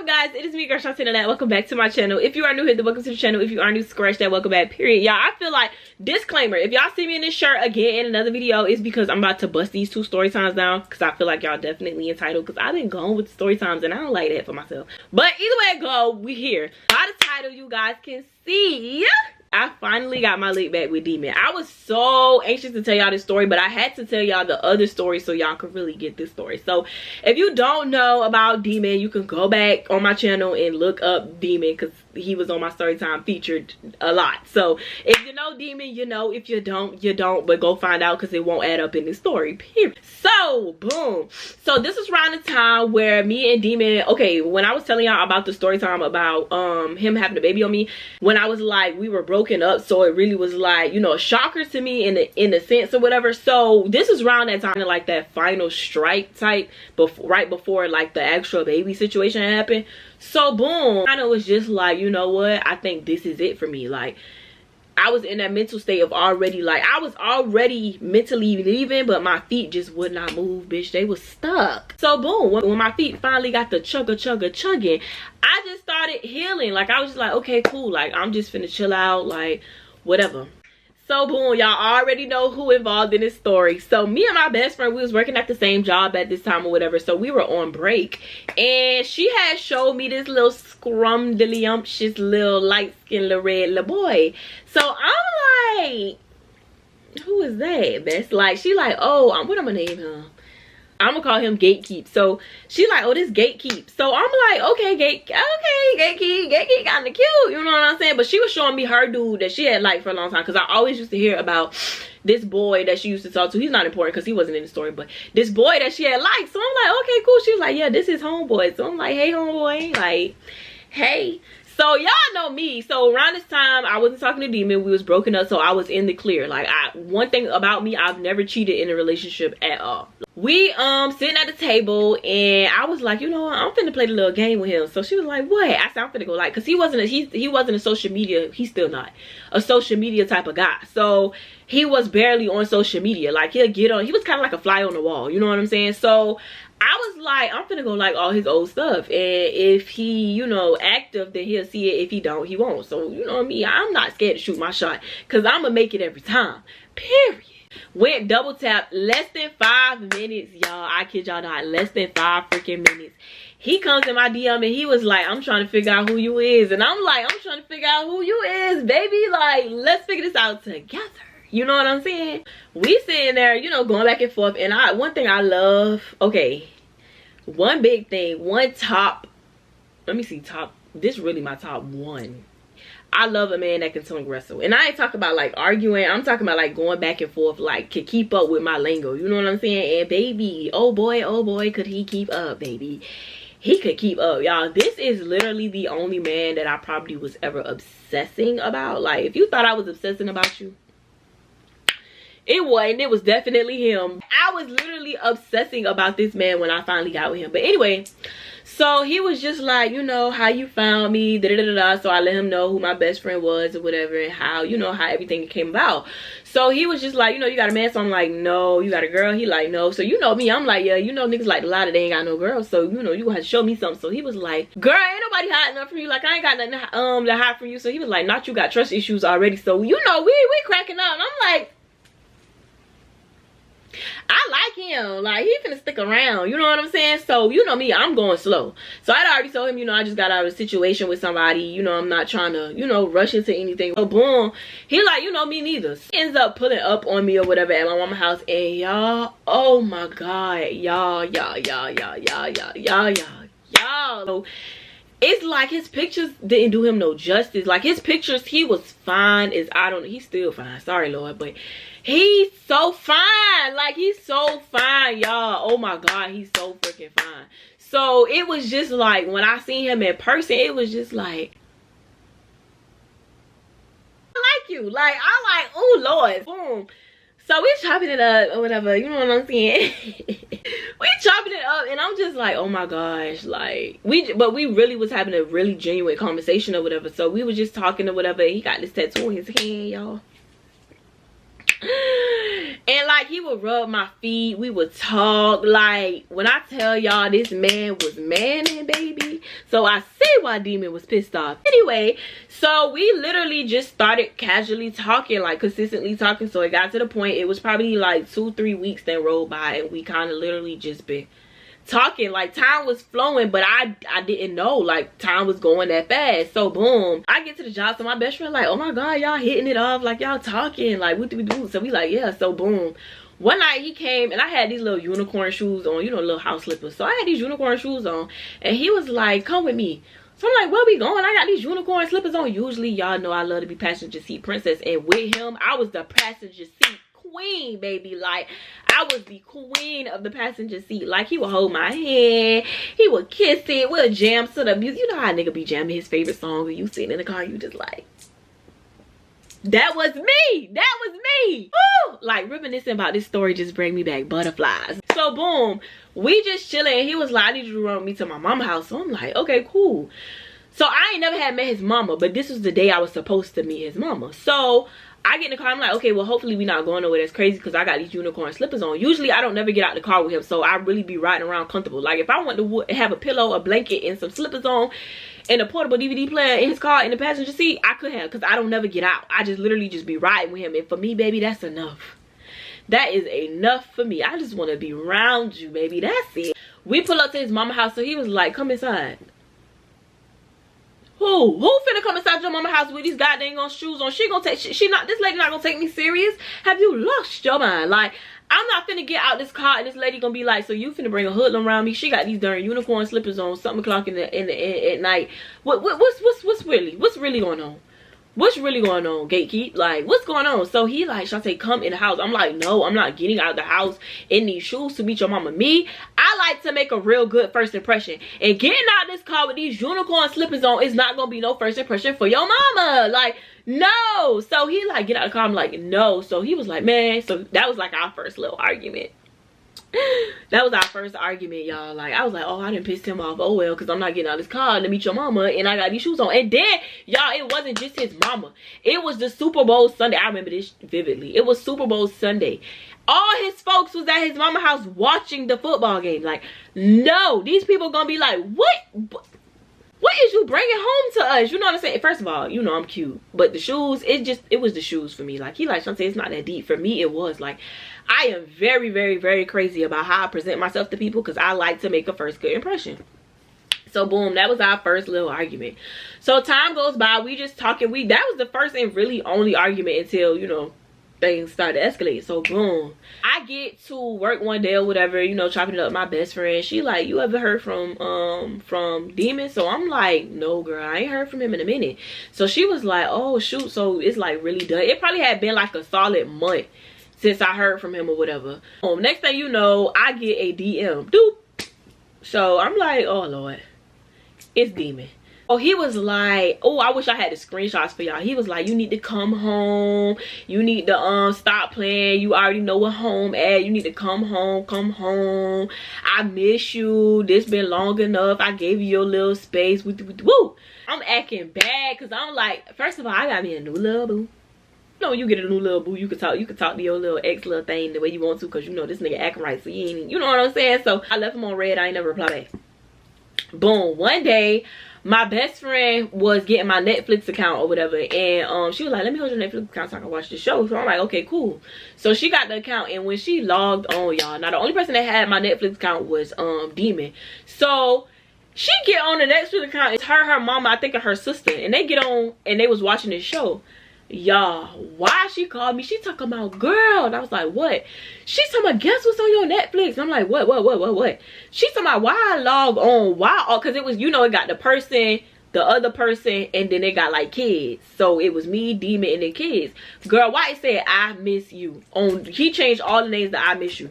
up, guys? It is me, girl Shant'e, and welcome back to my channel. If you are new here, then welcome to the channel. If you are new, scratch that, welcome back, period. Y'all, I feel like, disclaimer, if y'all see me in this shirt again in another video, it's because I'm about to bust these two story times down, because I feel like y'all definitely entitled, because I've been going with story times and I don't like that for myself. But either way it go, we here. By the title, you guys can see I finally got my lick back with Demon. I was so anxious to tell y'all this story, but I had to tell y'all the other story so y'all could really get this story. So if you don't know about Demon, you can go back on my channel and look up Demon, because he was on my story time featured a lot. So if you know Demon, you know. If you don't, you don't. But go find out, because it won't add up in this story, period. So boom. So this is around the time where me and Demon, okay, when I was telling y'all about the story time about him having a baby on me, when I was like, we were broken up, so it really was like, you know, a shocker to me in the sense or whatever. So this is around that time, like that final strike type, right before like the actual baby situation happened. So boom, kind of was just like, you know what, I think this is it for me. Like, I was in that mental state of already, like, I was already mentally leaving, but my feet just would not move, bitch. They was stuck. So boom, when my feet finally got the chugging, I just started healing. Like, I was just like, okay, cool, like, I'm just finna chill out, like, whatever. So boom, y'all already know who involved in this story. So me and my best friend, we was working at the same job at this time or whatever. So we were on break, and she had showed me this little scrumdiddlyumptious little light-skinned little red little boy. So I'm like, who is that, best? Like, she like, oh, what I'm gonna name him? I'm gonna call him Gatekeep. So she like, oh, this Gatekeep. So I'm like, okay, Gatekeep kind of cute, you know what I'm saying? But she was showing me her dude that she had liked for a long time, because I always used to hear about this boy that she used to talk to. He's not important because he wasn't in the story, but this boy that she had liked. So I'm like, okay, cool. She was like, yeah, this is homeboy. So I'm like, hey, homeboy, like, hey. So y'all know me. So around this time, I wasn't talking to Demon. We was broken up, so I was in the clear. Like, one thing about me, I've never cheated in a relationship at all. We sitting at the table, and I was like, you know what, I'm finna play the little game with him. So she was like, what? I said, I'm finna go, like, because he wasn't a social media, he's still not a social media type of guy. So he was barely on social media. Like, he'll get on, he was kind of like a fly on the wall, you know what I'm saying? So I was like, I'm finna go like all his old stuff, and if he, you know, active, then he'll see it. If he don't, he won't. So you know me, I'm not scared to shoot my shot, because I'm gonna make it every time, period. Went double tap, less than 5 minutes, y'all. I kid y'all not, less than 5 freaking minutes. He comes in my DM, and he was like, I'm trying to figure out who you is. And I'm like, I'm trying to figure out who you is, baby. Like, let's figure this out together. You know what I'm saying? We sitting there, you know, going back and forth. And one thing I love, okay, one big thing, one top, let me see, top, this really my top one. I love a man that can tongue wrestle. And I ain't talking about like arguing. I'm talking about like going back and forth, like can keep up with my lingo. You know what I'm saying? And baby, oh boy, could he keep up, baby. He could keep up, y'all. This is literally the only man that I probably was ever obsessing about. Like, if you thought I was obsessing about you, it wasn't. It was definitely him. I was literally obsessing about this man when I finally got with him. But anyway, so he was just like, you know, how you found me, da da da da. So I let him know who my best friend was or whatever, and how, you know, how everything came about. So he was just like, you know, you got a man? So I'm like, no. You got a girl? He like, no. So you know me, I'm like, yeah, you know, niggas like a lot of they ain't got no girls. So, you know, you gonna have to show me something. So he was like, girl, ain't nobody hot enough for you. Like, I ain't got nothing to hide from you. So he was like, not you got trust issues already. So, you know, we cracking up. And I'm like, I like him. Like, he finna stick around. You know what I'm saying? So, you know me, I'm going slow. So, I'd already told him, you know, I just got out of a situation with somebody. You know, I'm not trying to, you know, rush into anything. So, boom. He like, you know, me neither. He ends up pulling up on me or whatever at my mama's house. And y'all, oh my God. Y'all. So, it's like his pictures didn't do him no justice. Like, his pictures, he was fine as, he's still fine. Sorry, Lord. But he's so fine. Like, he's so fine, y'all. Oh my God, he's so freaking fine. So it was just like, when I seen him in person, it was just like, I like you. Like, I like, oh Lord, boom. So we chopping it up or whatever, you know what I'm saying? We chopping it up, and I'm just like, oh my gosh, like, but we really was having a really genuine conversation or whatever. So we was just talking or whatever. He got this tattoo on his hand, y'all. And like he would rub my feet, we would talk. Like when I tell y'all this man was manning, baby, so I see why Demon was pissed off. Anyway, so we literally just started casually talking, like consistently talking. So it got to the point, it was probably like 2-3 weeks that rolled by, and we kind of literally just been talking. Like time was flowing, but I didn't know like time was going that fast. So boom, I get to the job, so my best friend like, oh my god, y'all hitting it off, like y'all talking, like what do we do? So we like, yeah. So boom, one night he came and I had these little unicorn shoes on, you know, little house slippers. So I had these unicorn shoes on and he was like, come with me. So I'm like, where we going? I got these unicorn slippers on. Usually y'all know I love to be passenger seat princess, and with him I was the passenger seat queen, baby. Like I was the queen of the passenger seat. Like he would hold my hand, he would kiss it, we'll jam to the music. You know how a nigga be jamming his favorite song and you sitting in the car, you just like, that was me, that was me. Woo! Like reminiscing about this story just bring me back butterflies. So boom, we just chilling. He was like, I need you to run with me to my mama's house. So I'm like, okay, cool. So I ain't never had met his mama, but this was the day I was supposed to meet his mama. So I get in the car, I'm like, okay, well, hopefully we not going nowhere that's crazy because I got these unicorn slippers on. Usually I don't never get out the car with him, so I really be riding around comfortable. Like if I want to have a pillow, a blanket, and some slippers on, and a portable DVD player in his car in the passenger seat, I could have, because I don't never get out. I just literally just be riding with him. And for me, baby, that's enough. That is enough for me. I just want to be around you, baby. That's it. We pull up to his mama's house, so he was like, come inside. Who finna come inside your mama house with these goddamn shoes on? She gonna take, she not, this lady not gonna take me serious? Have you lost your mind? Like, I'm not finna get out this car and this lady gonna be like, so you finna bring a hoodlum around me? She got these darn unicorn slippers on, something o'clock at night. What's really going on? What's really going on, gatekeep? Like, what's going on? So he like, Shant'e, come in the house. I'm like, no, I'm not getting out of the house in these shoes to meet your mama. Me, I like to make a real good first impression. And getting out this car with these unicorn slippers on is not going to be no first impression for your mama. Like, no. So he like, get out of the car. I'm like, no. So he was like, man. So that was like our first little argument. That was our first argument, y'all. Like I was like, oh, I didn't piss him off. Oh well, because I'm not getting out of this car to meet your mama and I got these shoes on. And then y'all, it wasn't just his mama, it was the Super Bowl Sunday. I remember this vividly. It was Super Bowl Sunday. All his folks was at his mama house watching the football game. Like, no, these people gonna be like, what is you bringing home to us? You know what I'm saying? First of all, you know I'm cute, but the shoes, it was the shoes for me. Like he like, Shant'e, it's not that deep. For me, it was like, I am very, very, very crazy about how I present myself to people because I like to make a first good impression. So boom, that was our first little argument. So time goes by, we just talking. That was the first and really only argument until, you know, things started to escalate. So boom, I get to work one day or whatever, you know, chopping it up with my best friend. She like, you ever heard from Demon? So I'm like, no girl, I ain't heard from him in a minute. So she was like, oh shoot, so it's like really done. It probably had been like a solid month since I heard from him or whatever. Next thing you know, I get a DM. Doop. So I'm like, oh Lord, it's Demon. Oh, he was like, oh, I wish I had the screenshots for y'all. He was like, you need to come home. You need to stop playing. You already know what home at. You need to come home. Come home. I miss you. This been long enough. I gave you your little space. Woo. I'm acting bad because I'm like, first of all, I got me a new little boo. You know, when you get a new little boo, you can talk to your little ex little thing the way you want to, because you know this nigga acting right, so you ain't, you know what I'm saying? So I left him on red. I ain't never reply back. Boom. One day, my best friend was getting my Netflix account or whatever, and she was like, let me hold your Netflix account so I can watch the show. So I'm like, okay, cool. So she got the account, and when she logged on, y'all, now the only person that had my Netflix account was Demon. So she get on the Netflix account, it's her mama, I think, and her sister, and they get on and they was watching this show. Y'all, why she called me? She talking about, girl, and I was like, what? She's talking about, guess what's on your Netflix? And I'm like, what? She's talking about, why I log on? Why? Because it was, you know, it got the person, the other person, and then they got like kids. So it was me, Demon, and the kids. Girl, why it said I miss you? He changed all the names to I miss you.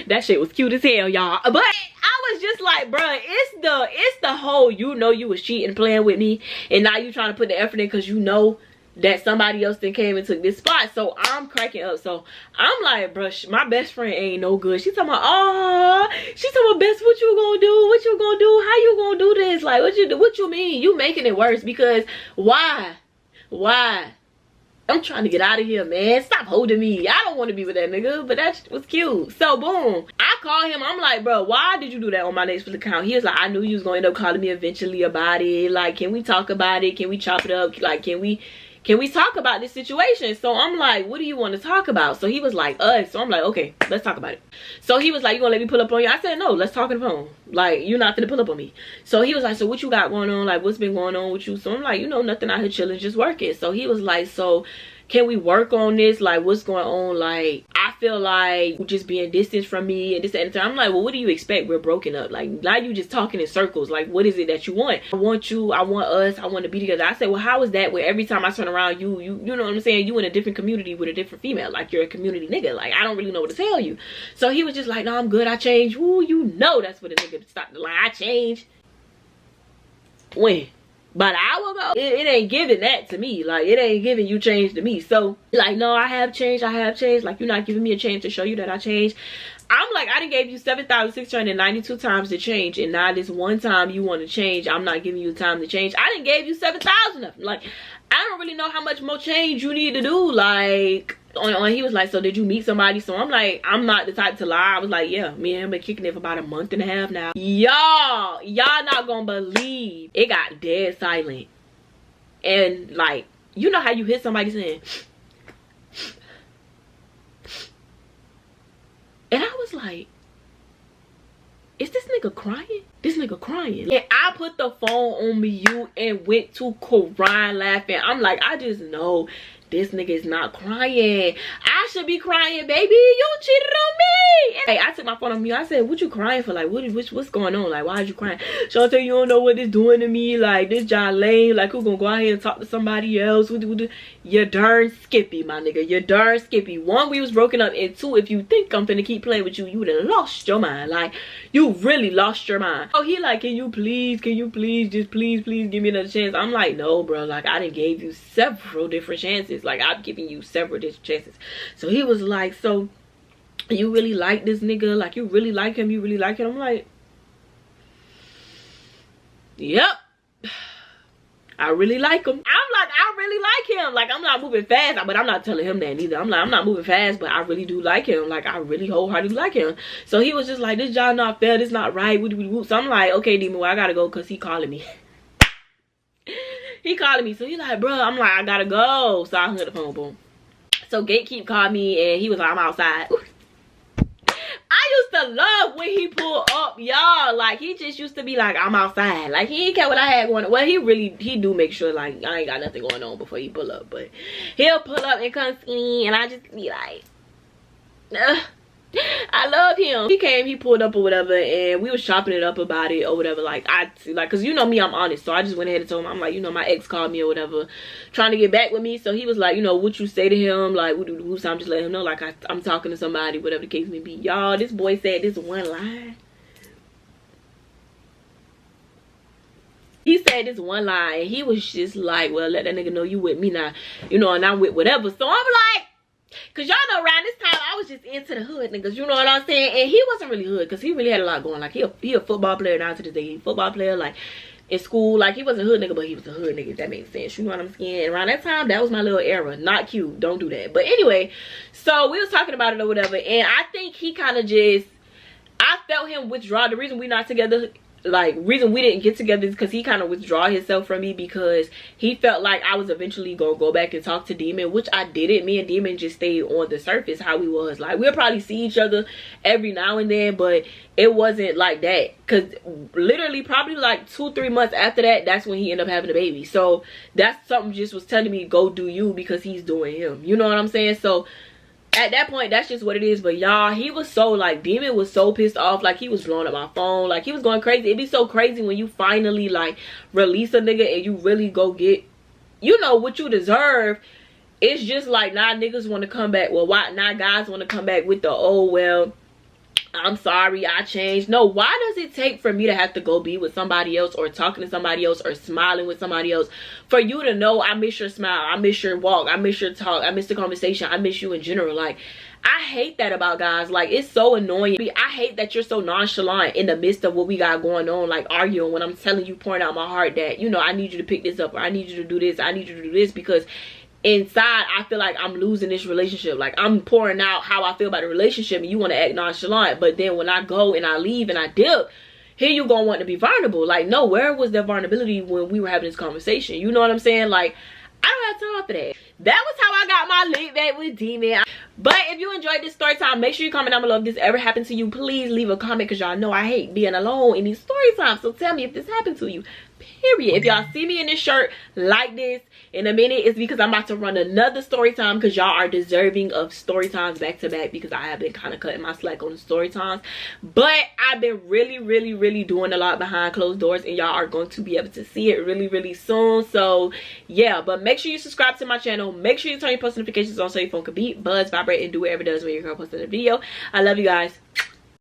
That shit was cute as hell, y'all. But I was just like, bruh, it's the whole, you know, you was cheating, playing with me, and now you trying to put the effort in because you know that somebody else then came and took this spot. So I'm cracking up. So I'm like, bruh, my best friend ain't no good. She's talking about, oh, she's talking about, best, what you gonna do? What you gonna do? How you gonna do this? Like, what you mean? You making it worse, because why? I'm trying to get out of here, man. Stop holding me. I don't want to be with that nigga, but that was cute. So boom, I call him. I'm like, bro, why did you do that on my Netflix account? He was like, I knew you was gonna end up calling me eventually about it. Like, can we talk about it? Can we chop it up? Like, can we talk about this situation? So I'm like, what do you want to talk about? So he was like, us. So I'm like, okay, let's talk about it. So he was like, you gonna let me pull up on you? I said, no, let's talk on the phone. Like, you're not gonna pull up on me. So he was like, so what you got going on? Like, what's been going on with you? So I'm like, you know, nothing out here chilling, just working. So he was like, so can we work on this? Like, what's going on? Like, I feel like you just being distant from me and this and that. I'm like, well, what do you expect? We're broken up. Like, now you just talking in circles. Like, what is it that you want? I want you, I want us, I want to be together. I said, well, how is that where every time I turn around, you know what I'm saying? You in a different community with a different female. Like, you're a community nigga. Like, I don't really know what to tell you. So he was just like, no, I'm good. I changed. Ooh, you know that's what a nigga stopped the line. I changed. When? About an hour ago. It ain't giving that to me. Like, it ain't giving you change to me. So like, no, I have changed. Like, you're not giving me a chance to show you that I changed. I'm like, I done gave you 7,692 times to change, and now this one time you want to change, I'm not giving you time to change. I done gave you 7,000 of them. Like, I don't really know how much more change you need to do. Like, he was like, so did you meet somebody? So I'm like, I'm not the type to lie. I was like, yeah, me and him been kicking it for about a month and a half now. Y'all not gonna believe it got dead silent. And like, you know how you hear somebody saying, and I was like, is this nigga crying? This nigga crying. And I put the phone on mute and went to crying, laughing. I'm like, I just know this nigga is not crying. I should be crying, baby. You cheated on me. And, hey, I took my phone on mute. I said, what you crying for? Like, what's going on? Like, why is you crying? Shant'e, you don't know what this doing to me. Like, this John lame. Like, who gonna go out here and talk to somebody else? You're darn skippy, my nigga. You're darn skippy. One, we was broken up. And two, if you think I'm finna keep playing with you, you would have lost your mind. Like, you really lost your mind. Oh, he like, can you please, just please give me another chance? I'm like, no, bro. Like, I done gave you several different chances. Like, I'm giving you several different chances. So he was like, so you really like this nigga? Like, you really like him? You really like him? I'm like, yep, I really like him. I'm like, I really like him. Like, I'm not moving fast, but I'm not telling him that neither. I'm like, I'm not moving fast, but I really do like him. Like, I really wholeheartedly like him. So he was just like, this job not fair, this not right. So I'm like, okay, Demon, well, I gotta go because he calling me. He calling me. So he's like, bro, I'm like, I gotta go. So I hung up the phone, boom. So Gatekeep called me and he was like, I'm outside. I used to love when he pulled up, y'all. Like, he just used to be like, I'm outside. Like, he didn't care what I had going on. Well, he do make sure, like, I ain't got nothing going on before he pull up. But he'll pull up and come see me, and I just be like, ugh. I love him. He came, he pulled up or whatever, and we was chopping it up about it or whatever. Like, cause you know me, I'm honest. So I just went ahead and told him, I'm like, you know, my ex called me or whatever, trying to get back with me. So he was like, you know, what you say to him? Like, so I'm just letting him know, like, I'm talking to somebody, whatever the case may be. Y'all, this boy said this one line. He said this one line, and he was just like, well, let that nigga know you with me now, you know, and I'm with whatever. So I'm like, cause y'all know around this time I was just into the hood niggas, you know what I'm saying? And he wasn't really hood, cause he really had a lot going. Like, he a football player now to this day. He a football player, like, in school. Like, he wasn't a hood nigga, but he was a hood nigga, if that makes sense. You know what I'm saying? And around that time, that was my little era. Not cute. Don't do that. But anyway, so we was talking about it or whatever, and I think he kind of just, I felt him withdraw. The reason we not together, like, reason we didn't get together is because he kind of withdraw himself from me, because he felt like I was eventually gonna go back and talk to Demon, which I didn't. Me and Demon just stayed on the surface how we was. Like, we'll probably see each other every now and then, but it wasn't like that, because literally probably like 2-3 months after that, that's when he ended up having a baby. So that's something just was telling me, go do you, because he's doing him, you know what I'm saying? So at that point, that's just what it is. But y'all, he was so, like, Demon was so pissed off. Like, he was blowing up my phone. Like, he was going crazy. It'd be so crazy when you finally, like, release a nigga and you really go get, you know, what you deserve. It's just like, now niggas want to come back. Well, why now guys want to come back with the, oh, well, I'm sorry, I changed. No, why does it take for me to have to go be with somebody else, or talking to somebody else, or smiling with somebody else, for you to know I miss your smile, I miss your walk, I miss your talk, I miss the conversation, I miss you in general? Like, I hate that about guys. Like, it's so annoying. I hate that you're so nonchalant in the midst of what we got going on, like arguing, when I'm telling you, pouring out my heart that, you know, I need you to pick this up, or I need you to do this, I need you to do this, because inside I feel like I'm losing this relationship. Like, I'm pouring out how I feel about the relationship and you want to act nonchalant, but then when I go and I leave and I dip, here you gonna want to be vulnerable. Like, no, where was the vulnerability when we were having this conversation? You know what I'm saying? Like, I don't have time for that. That was how I got my link back with D-Man. But if you enjoyed this story time, make sure you comment down below if this ever happened to you. Please leave a comment, because y'all know I hate being alone in these story times. So tell me if this happened to you, period. If y'all see me in this shirt like this in a minute, it's because I'm about to run another story time, because y'all are deserving of story times back to back, because I have been kind of cutting my slack on the story times. But I've been really doing a lot behind closed doors, and y'all are going to be able to see it really soon. So yeah, but make sure you subscribe to my channel. Make sure you turn your post notifications on so your phone can beep, buzz, vibrate, and do whatever it does when your girl posted a video. I love you guys.